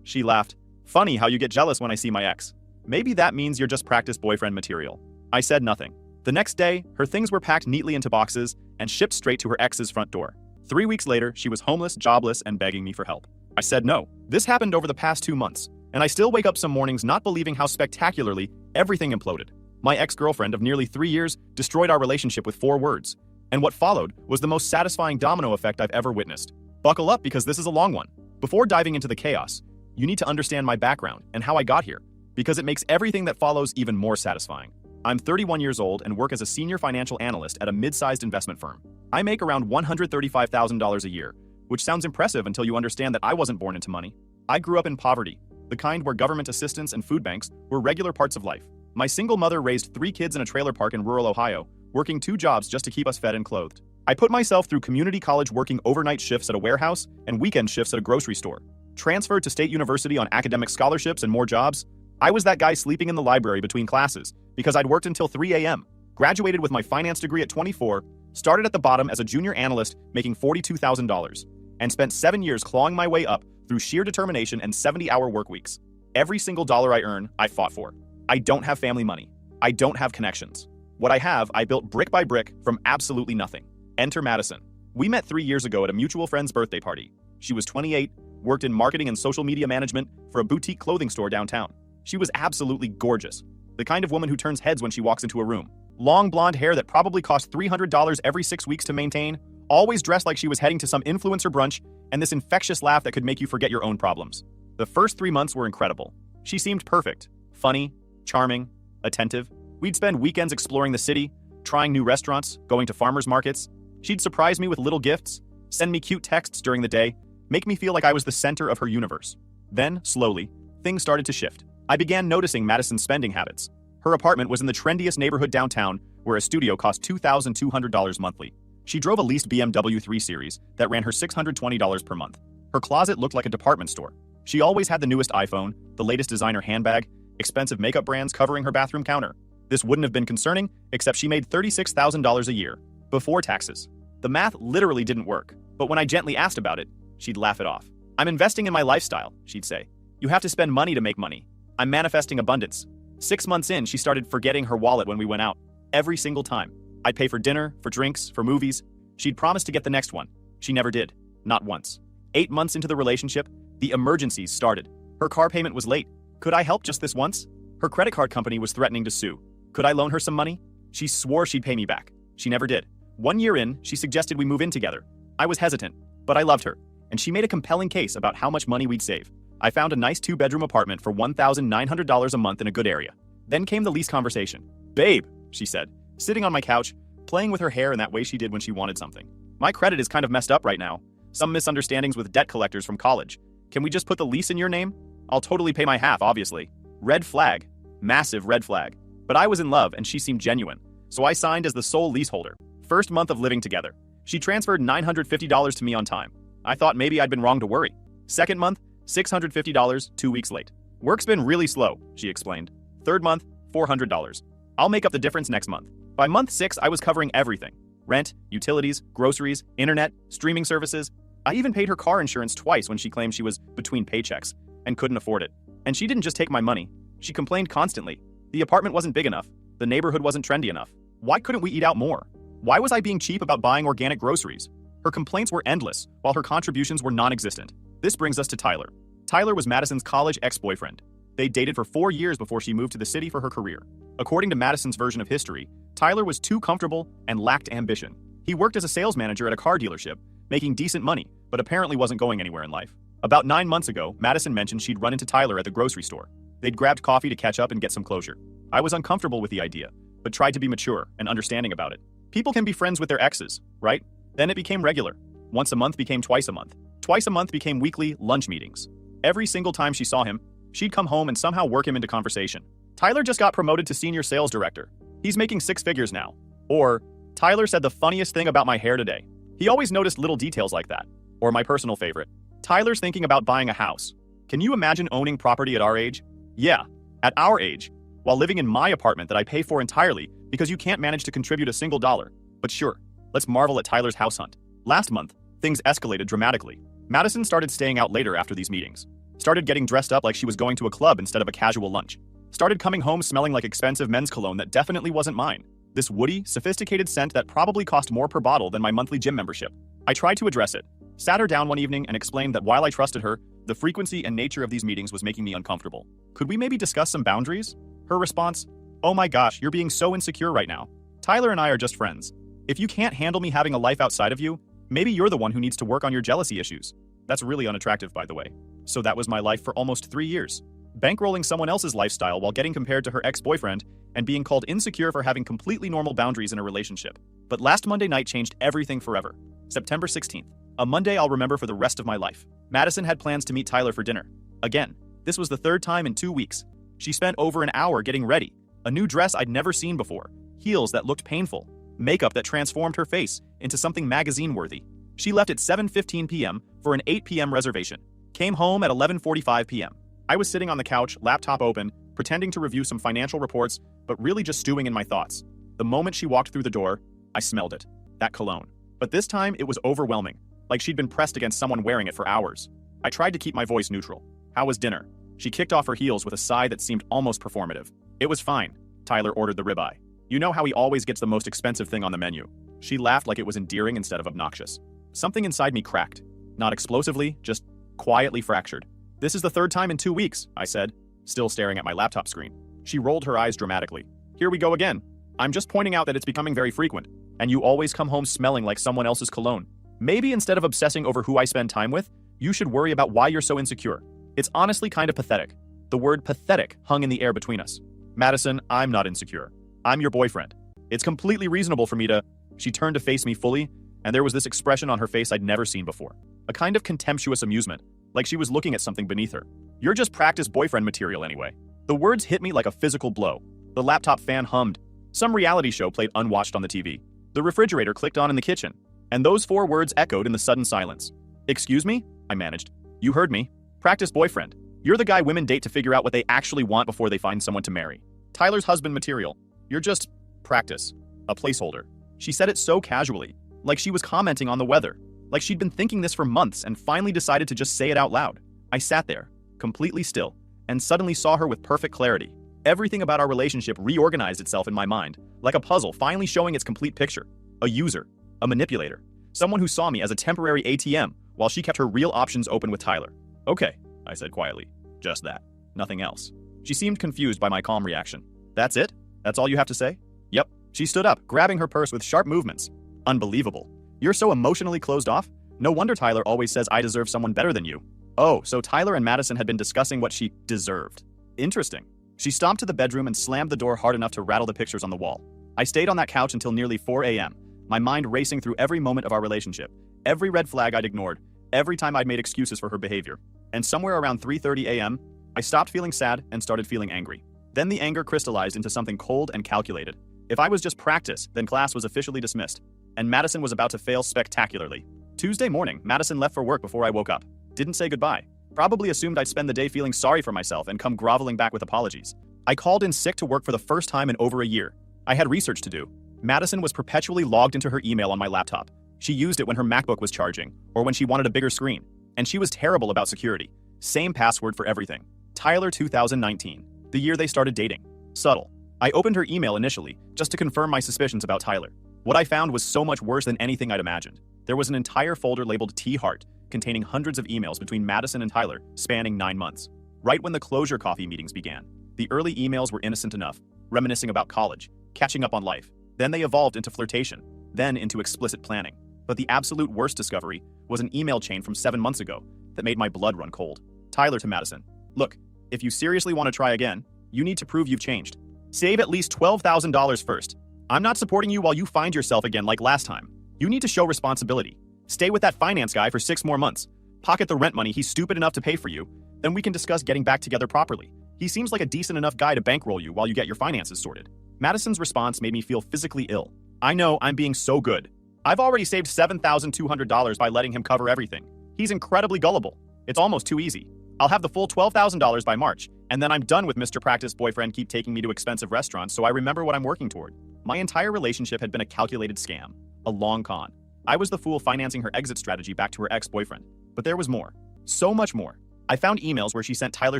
She laughed. Funny how you get jealous when I see my ex. Maybe that means you're just practice boyfriend material. I said nothing. The next day, her things were packed neatly into boxes and shipped straight to her ex's front door. 3 weeks later, she was homeless, jobless, and begging me for help. I said no. This happened over the past 2 months, and I still wake up some mornings not believing how spectacularly everything imploded. My ex-girlfriend of nearly 3 years destroyed our relationship with 4 words, and what followed was the most satisfying domino effect I've ever witnessed. Buckle up because this is a long one. Before diving into the chaos, you need to understand my background and how I got here, because it makes everything that follows even more satisfying. I'm 31 years old and work as a senior financial analyst at a mid-sized investment firm. I make around $135,000 a year, which sounds impressive until you understand that I wasn't born into money. I grew up in poverty, the kind where government assistance and food banks were regular parts of life. My single mother raised 3 kids in a trailer park in rural Ohio, working 2 jobs just to keep us fed and clothed. I put myself through community college working overnight shifts at a warehouse and weekend shifts at a grocery store. Transferred to state university on academic scholarships and more jobs. I was that guy sleeping in the library between classes because I'd worked until 3 a.m. Graduated with my finance degree at 24, started at the bottom as a junior analyst making $42,000, and spent 7 years clawing my way up through sheer determination and 70-hour work weeks. Every single dollar I earn, I fought for. I don't have family money. I don't have connections. What I have, I built brick by brick from absolutely nothing. Enter Madison. We met 3 years ago at a mutual friend's birthday party. She was 28, worked in marketing and social media management for a boutique clothing store downtown. She was absolutely gorgeous, the kind of woman who turns heads when she walks into a room. Long blonde hair that probably cost $300 every 6 weeks to maintain, always dressed like she was heading to some influencer brunch, and this infectious laugh that could make you forget your own problems. The first 3 months were incredible. She seemed perfect, funny, charming, attentive. We'd spend weekends exploring the city, trying new restaurants, going to farmers markets. She'd surprise me with little gifts, send me cute texts during the day, make me feel like I was the center of her universe. Then, slowly, things started to shift. I began noticing Madison's spending habits. Her apartment was in the trendiest neighborhood downtown, where a studio cost $2,200 monthly. She drove a leased BMW 3 Series that ran her $620 per month. Her closet looked like a department store. She always had the newest iPhone, the latest designer handbag, expensive makeup brands covering her bathroom counter. This wouldn't have been concerning, except she made $36,000 a year, before taxes. The math literally didn't work, but when I gently asked about it, she'd laugh it off. I'm investing in my lifestyle, she'd say. You have to spend money to make money. I'm manifesting abundance. 6 months in, she started forgetting her wallet when we went out. Every single time. I'd pay for dinner, for drinks, for movies. She'd promised to get the next one. She never did. Not once. 8 months into the relationship, the emergencies started. Her car payment was late. Could I help just this once? Her credit card company was threatening to sue. Could I loan her some money? She swore she'd pay me back. She never did. 1 year in, she suggested we move in together. I was hesitant, but I loved her, and she made a compelling case about how much money we'd save. I found a nice 2-bedroom apartment for $1,900 a month in a good area. Then came the lease conversation. Babe, she said, sitting on my couch, playing with her hair in that way she did when she wanted something. My credit is kind of messed up right now. Some misunderstandings with debt collectors from college. Can we just put the lease in your name? I'll totally pay my half, obviously. Red flag. Massive red flag. But I was in love and she seemed genuine, so I signed as the sole leaseholder. First month of living together. She transferred $950 to me on time. I thought maybe I'd been wrong to worry. Second month, $650, 2 weeks late. Work's been really slow, she explained. Third month, $400. I'll make up the difference next month. By month 6, I was covering everything. Rent, utilities, groceries, internet, streaming services. I even paid her car insurance twice when she claimed she was between paychecks and couldn't afford it. And she didn't just take my money. She complained constantly. The apartment wasn't big enough. The neighborhood wasn't trendy enough. Why couldn't we eat out more? Why was I being cheap about buying organic groceries? Her complaints were endless, while her contributions were non-existent. This brings us to Tyler. Tyler was Madison's college ex-boyfriend. They dated for 4 years before she moved to the city for her career. According to Madison's version of history, Tyler was too comfortable and lacked ambition. He worked as a sales manager at a car dealership, making decent money, but apparently wasn't going anywhere in life. About 9 months ago, Madison mentioned she'd run into Tyler at the grocery store. They'd grabbed coffee to catch up and get some closure. I was uncomfortable with the idea, but tried to be mature and understanding about it. People can be friends with their exes, right? Then it became regular. Once a month became twice a month. Twice a month became weekly lunch meetings. Every single time she saw him, she'd come home and somehow work him into conversation. Tyler just got promoted to senior sales director. He's making 6 figures now. Or, Tyler said the funniest thing about my hair today. He always noticed little details like that. Or my personal favorite. Tyler's thinking about buying a house. Can you imagine owning property at our age? Yeah, at our age, while living in my apartment that I pay for entirely because you can't manage to contribute a single dollar. But sure, let's marvel at Tyler's house hunt. Last month, things escalated dramatically. Madison started staying out later after these meetings. Started getting dressed up like she was going to a club instead of a casual lunch. Started coming home smelling like expensive men's cologne that definitely wasn't mine. This woody, sophisticated scent that probably cost more per bottle than my monthly gym membership. I tried to address it. Sat her down one evening and explained that while I trusted her, the frequency and nature of these meetings was making me uncomfortable. Could we maybe discuss some boundaries? Her response, "Oh my gosh, you're being so insecure right now. Tyler and I are just friends. If you can't handle me having a life outside of you, maybe you're the one who needs to work on your jealousy issues." That's really unattractive, by the way. So that was my life for almost 3 years. Bankrolling someone else's lifestyle while getting compared to her ex-boyfriend and being called insecure for having completely normal boundaries in a relationship. But last Monday night changed everything forever. September 16th. A Monday I'll remember for the rest of my life. Madison had plans to meet Tyler for dinner. Again, this was the third time in 2 weeks. She spent over an hour getting ready. A new dress I'd never seen before. Heels that looked painful. Makeup that transformed her face into something magazine-worthy. She left at 7:15 p.m. for an 8 p.m. reservation. Came home at 11:45 p.m. I was sitting on the couch, laptop open, pretending to review some financial reports, but really just stewing in my thoughts. The moment she walked through the door, I smelled it. That cologne. But this time, it was overwhelming, like she'd been pressed against someone wearing it for hours. I tried to keep my voice neutral. How was dinner? She kicked off her heels with a sigh that seemed almost performative. It was fine. Tyler ordered the ribeye. You know how he always gets the most expensive thing on the menu. She laughed like it was endearing instead of obnoxious. Something inside me cracked. Not explosively, just quietly fractured. "This is the third time in 2 weeks," I said, still staring at my laptop screen. She rolled her eyes dramatically. "Here we go again. I'm just pointing out that it's becoming very frequent, and you always come home smelling like someone else's cologne. Maybe instead of obsessing over who I spend time with, you should worry about why you're so insecure. It's honestly kind of pathetic." The word pathetic hung in the air between us. "Madison, I'm not insecure. I'm your boyfriend. It's completely reasonable for me to..." She turned to face me fully, and there was this expression on her face I'd never seen before. A kind of contemptuous amusement, like she was looking at something beneath her. "You're just practice boyfriend material anyway." The words hit me like a physical blow. The laptop fan hummed. Some reality show played unwatched on the TV. The refrigerator clicked on in the kitchen, and those 4 words echoed in the sudden silence. "Excuse me?" I managed. "You heard me. Practice boyfriend. You're the guy women date to figure out what they actually want before they find someone to marry. Tyler's husband material. You're just practice. A placeholder." She said it so casually, like she was commenting on the weather, like she'd been thinking this for months and finally decided to just say it out loud. I sat there, completely still, and suddenly saw her with perfect clarity. Everything about our relationship reorganized itself in my mind, like a puzzle finally showing its complete picture. A user, a manipulator, someone who saw me as a temporary ATM while she kept her real options open with Tyler. "Okay," I said quietly. "Just that. Nothing else." She seemed confused by my calm reaction. "That's it? That's all you have to say?" "Yep." She stood up, grabbing her purse with sharp movements. "Unbelievable. You're so emotionally closed off? No wonder Tyler always says I deserve someone better than you." Oh, so Tyler and Madison had been discussing what she deserved. Interesting. She stomped to the bedroom and slammed the door hard enough to rattle the pictures on the wall. I stayed on that couch until nearly 4 a.m., my mind racing through every moment of our relationship, every red flag I'd ignored, every time I'd made excuses for her behavior. And somewhere around 3:30 a.m., I stopped feeling sad and started feeling angry. Then the anger crystallized into something cold and calculated. If I was just practice, then class was officially dismissed, and Madison was about to fail spectacularly. Tuesday morning, Madison left for work before I woke up. Didn't say goodbye. Probably assumed I'd spend the day feeling sorry for myself and come groveling back with apologies. I called in sick to work for the first time in over a year. I had research to do. Madison was perpetually logged into her email on my laptop. She used it when her MacBook was charging, or when she wanted a bigger screen. And she was terrible about security. Same password for everything. Tyler 2019, the year they started dating. Subtle. I opened her email initially, just to confirm my suspicions about Tyler. What I found was so much worse than anything I'd imagined. There was an entire folder labeled T-Heart, containing hundreds of emails between Madison and Tyler, spanning 9 months. Right when the closure coffee meetings began. The early emails were innocent enough, reminiscing about college, catching up on life. Then they evolved into flirtation, then into explicit planning. But the absolute worst discovery was an email chain from 7 months ago that made my blood run cold. Tyler to Madison. Look, if you seriously want to try again, you need to prove you've changed. Save at least $12,000 first. I'm not supporting you while you find yourself again like last time. You need to show responsibility. Stay with that finance guy for 6 more months. Pocket the rent money he's stupid enough to pay for you. Then we can discuss getting back together properly. He seems like a decent enough guy to bankroll you while you get your finances sorted. Madison's response made me feel physically ill. I know I'm being so good. I've already saved $7,200 by letting him cover everything. He's incredibly gullible. It's almost too easy. I'll have the full $12,000 by March, and then I'm done with Mr. Practice Boyfriend keep taking me to expensive restaurants so I remember what I'm working toward. My entire relationship had been a calculated scam. A long con. I was the fool financing her exit strategy back to her ex-boyfriend. But there was more. So much more. I found emails where she sent Tyler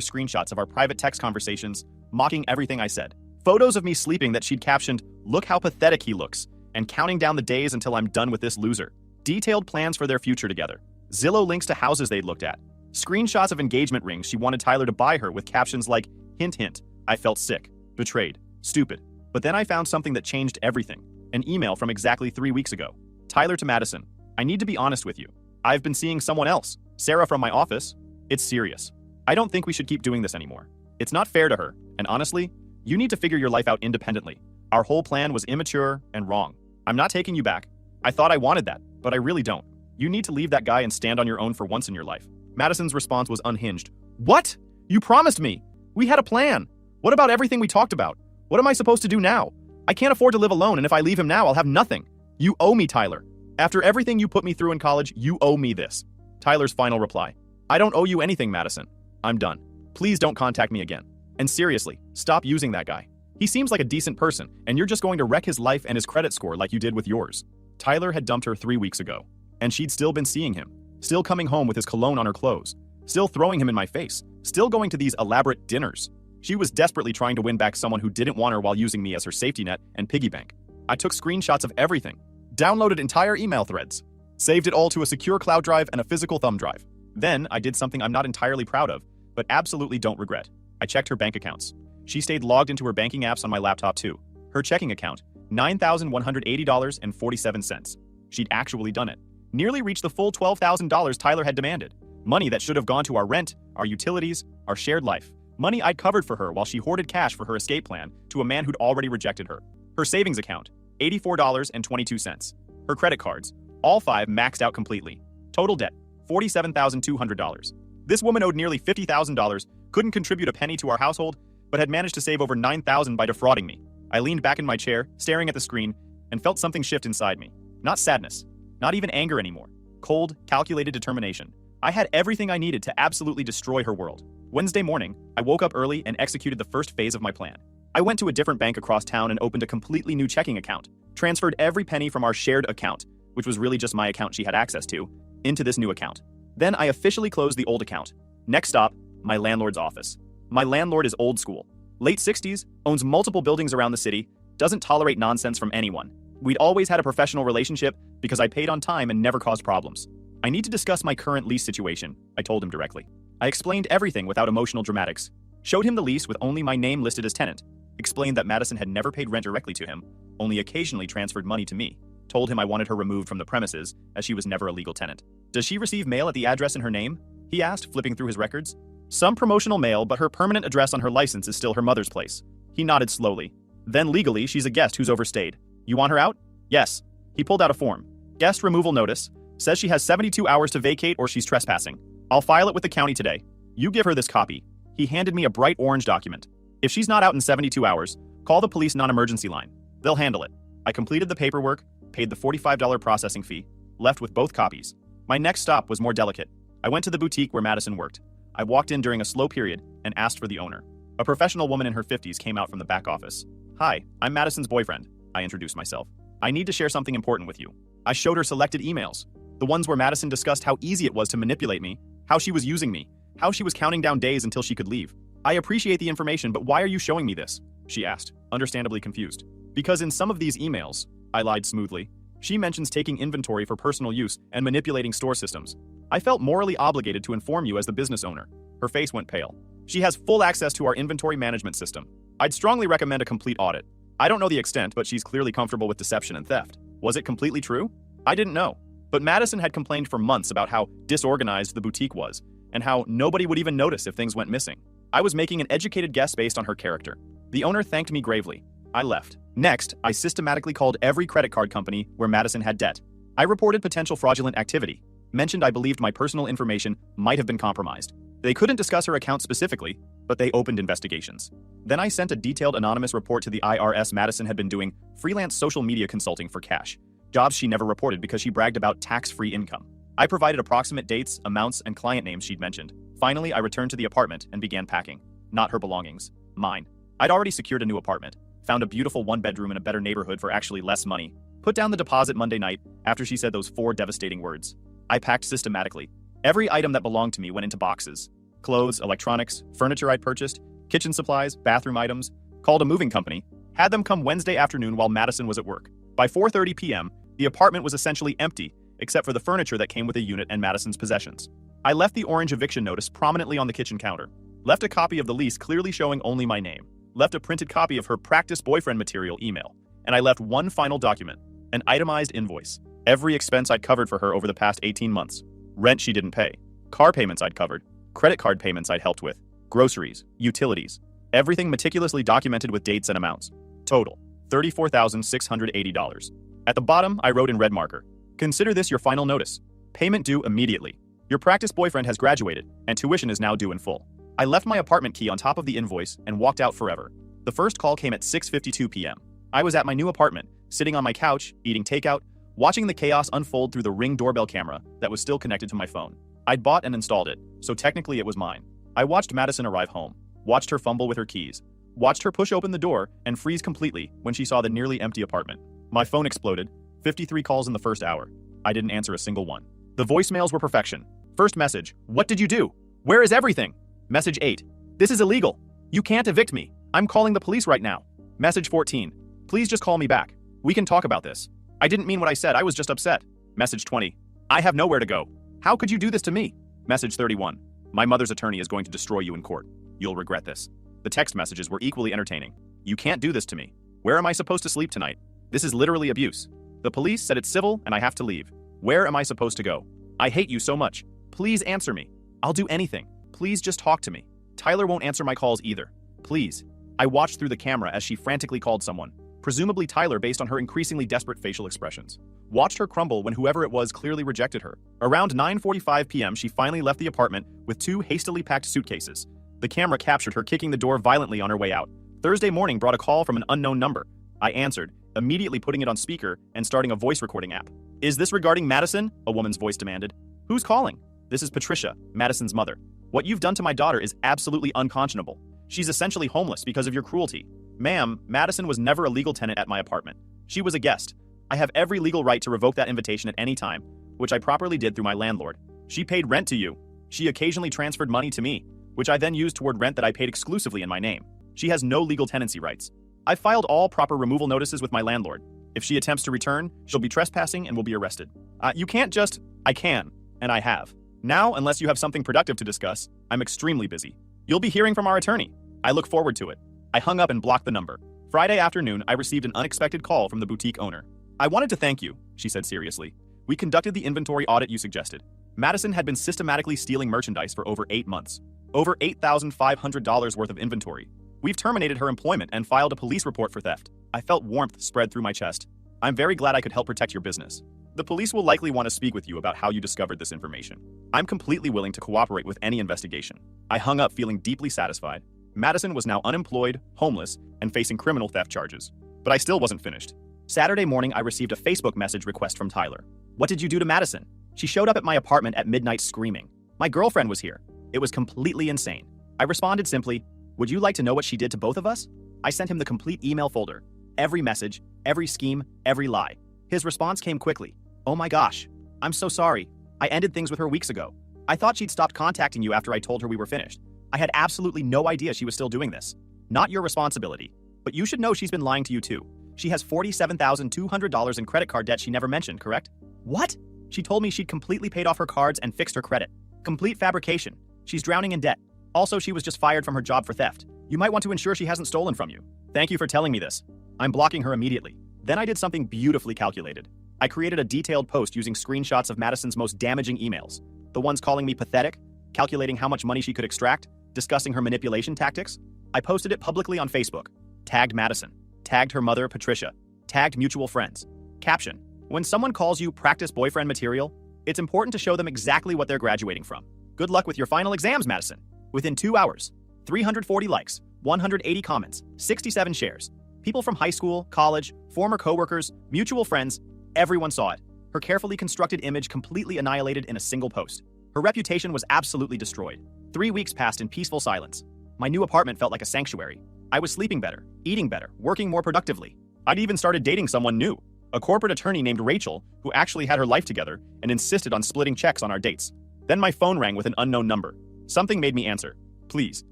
screenshots of our private text conversations, mocking everything I said. Photos of me sleeping that she'd captioned, "Look how pathetic he looks," and counting down the days until I'm done with this loser. Detailed plans for their future together. Zillow links to houses they'd looked at. Screenshots of engagement rings she wanted Tyler to buy her with captions like, "Hint, hint." I felt sick, betrayed, stupid. But then I found something that changed everything. An email from exactly 3 weeks ago. Tyler to Madison. I need to be honest with you. I've been seeing someone else. Sarah from my office. It's serious. I don't think we should keep doing this anymore. It's not fair to her, and honestly, you need to figure your life out independently. Our whole plan was immature and wrong. I'm not taking you back. I thought I wanted that, but I really don't. You need to leave that guy and stand on your own for once in your life. Madison's response was unhinged. What? You promised me. We had a plan. What about everything we talked about? What am I supposed to do now? I can't afford to live alone, and if I leave him now, I'll have nothing. You owe me, Tyler. After everything you put me through in college, you owe me this. Tyler's final reply. I don't owe you anything, Madison. I'm done. Please don't contact me again. And seriously, stop using that guy. He seems like a decent person, and you're just going to wreck his life and his credit score like you did with yours. Tyler had dumped her 3 weeks ago, and she'd still been seeing him, still coming home with his cologne on her clothes, still throwing him in my face, still going to these elaborate dinners. She was desperately trying to win back someone who didn't want her while using me as her safety net and piggy bank. I took screenshots of everything, downloaded entire email threads, saved it all to a secure cloud drive and a physical thumb drive. Then I did something I'm not entirely proud of, but absolutely don't regret. I checked her bank accounts. She stayed logged into her banking apps on my laptop too. Her checking account, $9,180.47. She'd actually done it. Nearly reached the full $12,000 Tyler had demanded. Money that should have gone to our rent, our utilities, our shared life. Money I'd covered for her while she hoarded cash for her escape plan to a man who'd already rejected her. Her savings account, $84.22. Her credit cards, all 5 maxed out completely. Total debt, $47,200. This woman owed nearly $50,000, couldn't contribute a penny to our household, but had managed to save over $9,000 by defrauding me. I leaned back in my chair, staring at the screen, and felt something shift inside me. Not sadness, not even anger anymore. Cold, calculated determination. I had everything I needed to absolutely destroy her world. Wednesday morning, I woke up early and executed the first phase of my plan. I went to a different bank across town and opened a completely new checking account, transferred every penny from our shared account, which was really just my account she had access to, into this new account. Then I officially closed the old account. Next stop, my landlord's office. My landlord is old school. Late 60s, owns multiple buildings around the city, doesn't tolerate nonsense from anyone. We'd always had a professional relationship because I paid on time and never caused problems. I need to discuss my current lease situation, I told him directly. I explained everything without emotional dramatics. Showed him the lease with only my name listed as tenant. Explained that Madison had never paid rent directly to him, only occasionally transferred money to me. Told him I wanted her removed from the premises, as she was never a legal tenant. Does she receive mail at the address in her name? He asked, flipping through his records. Some promotional mail, but her permanent address on her license is still her mother's place. He nodded slowly. Then legally, she's a guest who's overstayed. You want her out? Yes. He pulled out a form. Guest removal notice. Says she has 72 hours to vacate or she's trespassing. I'll file it with the county today. You give her this copy. He handed me a bright orange document. If she's not out in 72 hours, call the police non-emergency line. They'll handle it. I completed the paperwork, paid the $45 processing fee, left with both copies. My next stop was more delicate. I went to the boutique where Madison worked. I walked in during a slow period and asked for the owner. A professional woman in her 50s came out from the back office. Hi, I'm Madison's boyfriend. I introduced myself. I need to share something important with you. I showed her selected emails. The ones where Madison discussed how easy it was to manipulate me, how she was using me, how she was counting down days until she could leave. I appreciate the information, but why are you showing me this? She asked, understandably confused. Because in some of these emails, I lied smoothly, she mentions taking inventory for personal use and manipulating store systems. I felt morally obligated to inform you as the business owner. Her face went pale. She has full access to our inventory management system. I'd strongly recommend a complete audit. I don't know the extent, but she's clearly comfortable with deception and theft. Was it completely true? I didn't know. But Madison had complained for months about how disorganized the boutique was, and how nobody would even notice if things went missing. I was making an educated guess based on her character. The owner thanked me gravely. I left. Next, I systematically called every credit card company where Madison had debt. I reported potential fraudulent activity. Mentioned I believed my personal information might have been compromised. They couldn't discuss her account specifically, but they opened investigations. Then I sent a detailed anonymous report to the IRS. Madison had been doing freelance social media consulting for cash, jobs she never reported because she bragged about tax-free income. I provided approximate dates, amounts, and client names she'd mentioned. Finally, I returned to the apartment and began packing. Not her belongings. Mine. I'd already secured a new apartment, found a beautiful one-bedroom in a better neighborhood for actually less money, put down the deposit Monday night after she said those 4 devastating words. I packed systematically. Every item that belonged to me went into boxes. clothes, electronics, furniture I'd purchased, kitchen supplies, bathroom items, called a moving company, had them come Wednesday afternoon while Madison was at work. By 4:30 p.m., the apartment was essentially empty, except for the furniture that came with a unit and Madison's possessions. I left the orange eviction notice prominently on the kitchen counter, left a copy of the lease clearly showing only my name, left a printed copy of her practice boyfriend material email, and I left one final document, an itemized invoice. Every expense I'd covered for her over the past 18 months. Rent she didn't pay, car payments I'd covered, credit card payments I'd helped with, groceries, utilities, everything meticulously documented with dates and amounts. Total, $34,680. At the bottom, I wrote in red marker, "Consider this your final notice. Payment due immediately. Your practice boyfriend has graduated, and tuition is now due in full." I left my apartment key on top of the invoice and walked out forever. The first call came at 6:52 p.m. I was at my new apartment, sitting on my couch, eating takeout, watching the chaos unfold through the Ring doorbell camera that was still connected to my phone. I'd bought and installed it, so technically it was mine. I watched Madison arrive home, watched her fumble with her keys, watched her push open the door and freeze completely when she saw the nearly empty apartment. My phone exploded, 53 calls in the first hour. I didn't answer a single one. The voicemails were perfection. First message, "What did you do? Where is everything?" Message 8, "This is illegal. You can't evict me. I'm calling the police right now." Message 14, "Please just call me back. We can talk about this. I didn't mean what I said, I was just upset." Message 20, "I have nowhere to go. How could you do this to me?" Message 31, "My mother's attorney is going to destroy you in court. You'll regret this." The text messages were equally entertaining. "You can't do this to me. Where am I supposed to sleep tonight? This is literally abuse. The police said it's civil and I have to leave. Where am I supposed to go? I hate you so much. Please answer me. I'll do anything. Please just talk to me. Tyler won't answer my calls either. Please." I watched through the camera as she frantically called someone, presumably Tyler based on her increasingly desperate facial expressions. Watched her crumble when whoever it was clearly rejected her. Around 9:45 p.m. she finally left the apartment with 2 hastily packed suitcases. The camera captured her kicking the door violently on her way out. Thursday morning brought a call from an unknown number. I answered, immediately putting it on speaker and starting a voice recording app. "Is this regarding Madison?" a woman's voice demanded. "Who's calling?" "This is Patricia, Madison's mother. What you've done to my daughter is absolutely unconscionable. She's essentially homeless because of your cruelty. Ma'am, Madison was never a legal tenant at my apartment. She was a guest. I have every legal right to revoke that invitation at any time, which I properly did through my landlord. She paid rent to you. She occasionally transferred money to me, which I then used toward rent that I paid exclusively in my name. She has no legal tenancy rights. I filed all proper removal notices with my landlord. If she attempts to return, she'll be trespassing and will be arrested. You can't just..." "I can, and I have. Now, unless you have something productive to discuss, I'm extremely busy. You'll be hearing from our attorney. I look forward to it." I hung up and blocked the number. Friday afternoon, I received an unexpected call from the boutique owner. "I wanted to thank you," she said seriously. "We conducted the inventory audit you suggested. Madison had been systematically stealing merchandise for over 8 months. Over $8,500 worth of inventory. We've terminated her employment and filed a police report for theft." I felt warmth spread through my chest. "I'm very glad I could help protect your business. The police will likely want to speak with you about how you discovered this information. I'm completely willing to cooperate with any investigation." I hung up feeling deeply satisfied. Madison was now unemployed, homeless, and facing criminal theft charges. But I still wasn't finished. Saturday morning, I received a Facebook message request from Tyler. "What did you do to Madison? She showed up at my apartment at midnight screaming. My girlfriend was here. It was completely insane." I responded simply, "Would you like to know what she did to both of us?" I sent him the complete email folder. Every message, every scheme, every lie. His response came quickly. "Oh my gosh. I'm so sorry. I ended things with her weeks ago. I thought she'd stopped contacting you after I told her we were finished. I had absolutely no idea she was still doing this. Not your responsibility. But you should know she's been lying to you too. She has $47,200 in credit card debt she never mentioned, correct?" "What?" "She told me she'd completely paid off her cards and fixed her credit. Complete fabrication. She's drowning in debt. Also, she was just fired from her job for theft. You might want to ensure she hasn't stolen from you. Thank you for telling me this. I'm blocking her immediately." Then I did something beautifully calculated. I created a detailed post using screenshots of Madison's most damaging emails. The ones calling me pathetic, calculating how much money she could extract, discussing her manipulation tactics. I posted it publicly on Facebook. Tagged Madison. Tagged her mother, Patricia. Tagged mutual friends. Caption: "When someone calls you practice boyfriend material, it's important to show them exactly what they're graduating from. Good luck with your final exams, Madison." Within 2 hours, 340 likes, 180 comments, 67 shares. People from high school, college, former coworkers, mutual friends, everyone saw it. Her carefully constructed image completely annihilated in a single post. Her reputation was absolutely destroyed. 3 weeks passed in peaceful silence. My new apartment felt like a sanctuary. I was sleeping better, eating better, working more productively. I'd even started dating someone new, a corporate attorney named Rachel, who actually had her life together and insisted on splitting checks on our dates. Then my phone rang with an unknown number. Something made me answer. Please,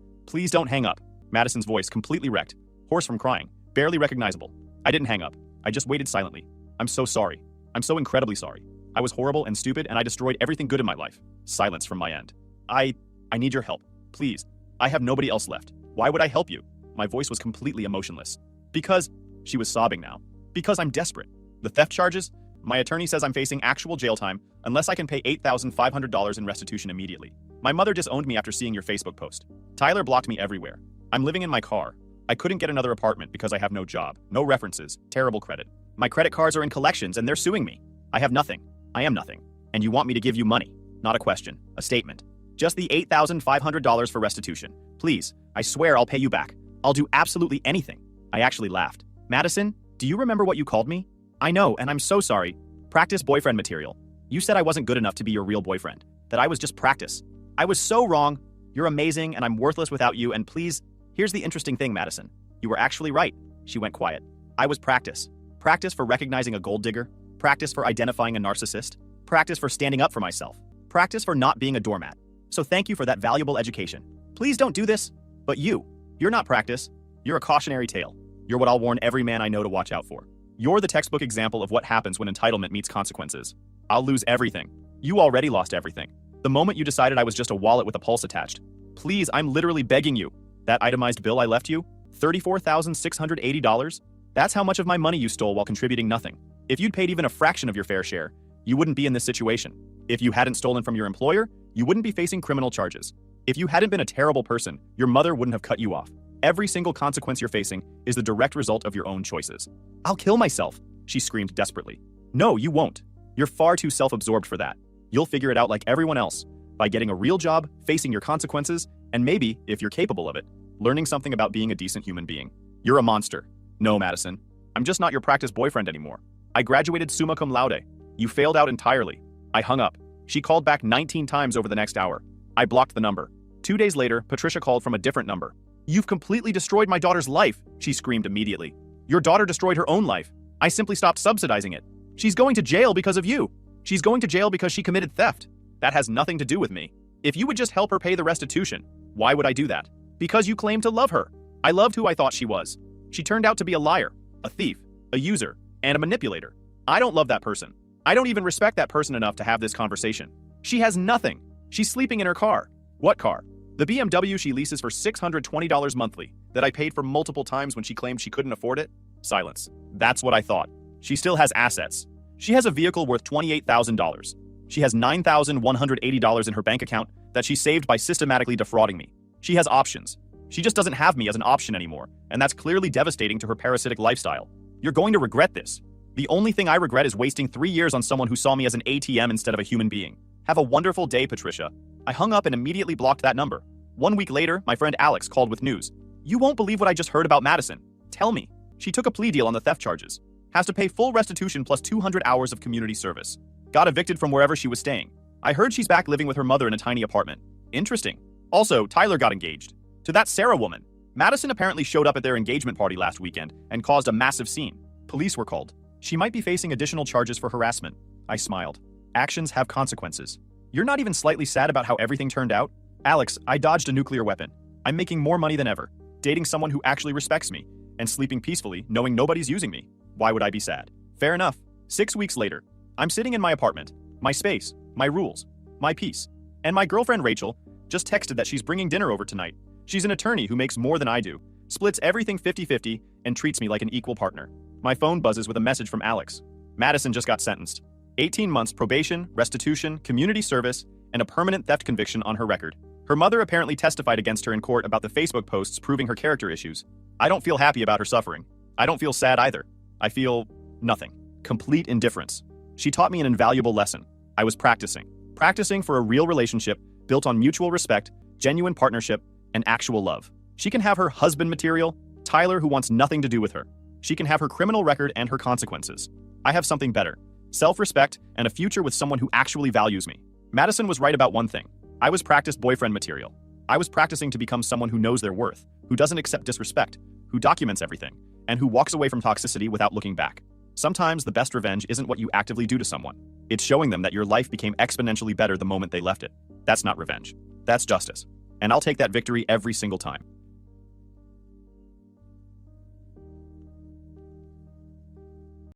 please don't hang up. Madison's voice completely wrecked, hoarse from crying, barely recognizable. I didn't hang up. I just waited silently. I'm so sorry. I'm so incredibly sorry. I was horrible and stupid and I destroyed everything good in my life. Silence from my end. I need your help. Please. I have nobody else left. Why would I help you? My voice was completely emotionless. Because, she was sobbing now. Because I'm desperate. The theft charges? My attorney says I'm facing actual jail time unless I can pay $8,500 in restitution immediately. My mother disowned me after seeing your Facebook post. Tyler blocked me everywhere. I'm living in my car. I couldn't get another apartment because I have no job, no references, terrible credit. My credit cards are in collections and they're suing me. I have nothing. I am nothing. And you want me to give you money. Not a question, a statement. Just the $8,500 for restitution. Please, I swear I'll pay you back. I'll do absolutely anything. I actually laughed. Madison, do you remember what you called me? I know, and I'm so sorry. Practice boyfriend material. You said I wasn't good enough to be your real boyfriend, that I was just practice. I was so wrong. You're amazing, and I'm worthless without you, and please, here's the interesting thing, Madison. You were actually right. She went quiet. I was practice. Practice for recognizing a gold digger. Practice for identifying a narcissist. Practice for standing up for myself. Practice for not being a doormat. So thank you for that valuable education. Please don't do this. But you're not practice. You're a cautionary tale. You're what I'll warn every man I know to watch out for. You're the textbook example of what happens when entitlement meets consequences. I'll lose everything. You already lost everything. The moment you decided I was just a wallet with a pulse attached. Please, I'm literally begging you. That itemized bill I left you? $34,680? That's how much of my money you stole while contributing nothing. If you'd paid even a fraction of your fair share, you wouldn't be in this situation. If you hadn't stolen from your employer, you wouldn't be facing criminal charges. If you hadn't been a terrible person, your mother wouldn't have cut you off. Every single consequence you're facing is the direct result of your own choices. I'll kill myself, she screamed desperately. No, you won't. You're far too self-absorbed for that. You'll figure it out like everyone else, by getting a real job, facing your consequences, and maybe, if you're capable of it, learning something about being a decent human being. You're a monster. No, Madison. I'm just not your practice boyfriend anymore. I graduated summa cum laude. You failed out entirely. I hung up. She called back 19 times over the next hour. I blocked the number. 2 days later, Patricia called from a different number. You've completely destroyed my daughter's life, she screamed immediately. Your daughter destroyed her own life. I simply stopped subsidizing it. She's going to jail because of you. She's going to jail because she committed theft. That has nothing to do with me. If you would just help her pay the restitution, why would I do that? Because you claim to love her. I loved who I thought she was. She turned out to be a liar, a thief, a user, and a manipulator. I don't love that person. I don't even respect that person enough to have this conversation. She has nothing. She's sleeping in her car. What car? The BMW she leases for $620 monthly that I paid for multiple times when she claimed she couldn't afford it? Silence. That's what I thought. She still has assets. She has a vehicle worth $28,000. She has $9,180 in her bank account that she saved by systematically defrauding me. She has options. She just doesn't have me as an option anymore, and that's clearly devastating to her parasitic lifestyle. You're going to regret this. The only thing I regret is wasting 3 years on someone who saw me as an ATM instead of a human being. Have a wonderful day, Patricia. I hung up and immediately blocked that number. 1 week later, my friend Alex called with news. You won't believe what I just heard about Madison. Tell me. She took a plea deal on the theft charges. Has to pay full restitution plus 200 hours of community service. Got evicted from wherever she was staying. I heard she's back living with her mother in a tiny apartment. Interesting. Also, Tyler got engaged. To that Sarah woman. Madison apparently showed up at their engagement party last weekend and caused a massive scene. Police were called. She might be facing additional charges for harassment. I smiled. Actions have consequences. You're not even slightly sad about how everything turned out? Alex, I dodged a nuclear weapon. I'm making more money than ever, dating someone who actually respects me, and sleeping peacefully knowing nobody's using me. Why would I be sad? Fair enough. 6 weeks later, I'm sitting in my apartment, my space, my rules, my peace, and my girlfriend Rachel just texted that she's bringing dinner over tonight. She's an attorney who makes more than I do, splits everything 50-50, and treats me like an equal partner. My phone buzzes with a message from Alex. Madison just got sentenced. 18 months probation, restitution, community service, and a permanent theft conviction on her record. Her mother apparently testified against her in court about the Facebook posts proving her character issues. I don't feel happy about her suffering. I don't feel sad either. I feel nothing. Complete indifference. She taught me an invaluable lesson. I was practicing for a real relationship built on mutual respect, genuine partnership, and actual love. She can have her husband material, Tyler, who wants nothing to do with her. She can have her criminal record and her consequences. I have something better. Self-respect and a future with someone who actually values me. Madison was right about one thing. I was practice boyfriend material. I was practicing to become someone who knows their worth, who doesn't accept disrespect, who documents everything, and who walks away from toxicity without looking back. Sometimes the best revenge isn't what you actively do to someone. It's showing them that your life became exponentially better the moment they left it. That's not revenge. That's justice. And I'll take that victory every single time.